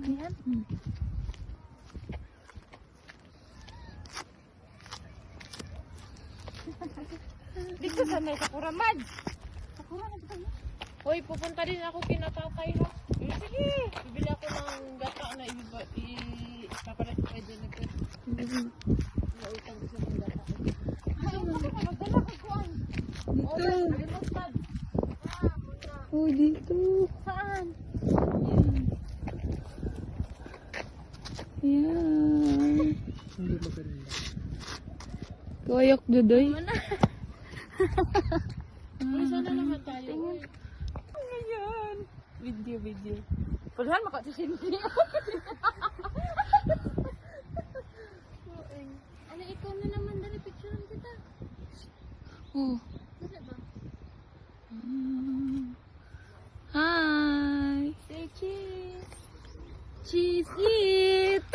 Ayan. Dito sa may Sakura Mad. Sakura na dito. Hoy, pupunta din ako kinatatay ha. Sige, bibili ako ng gata na ipapalit ko kay Jennifer. Nautang ko siya ng gata. Ay, magdala ko kuan. Dito. Remote pad. Oh, dito. Saan? Ayan. Hindi maganda. Kuyok, Dudoy. Uy, sana naman tayo. Uy. Ngayon. Video. Padahan makatisinti. Ano, ikaw na naman dali picturean kita. Oh. Dali ba? Hi. Say cheese. Cheese it.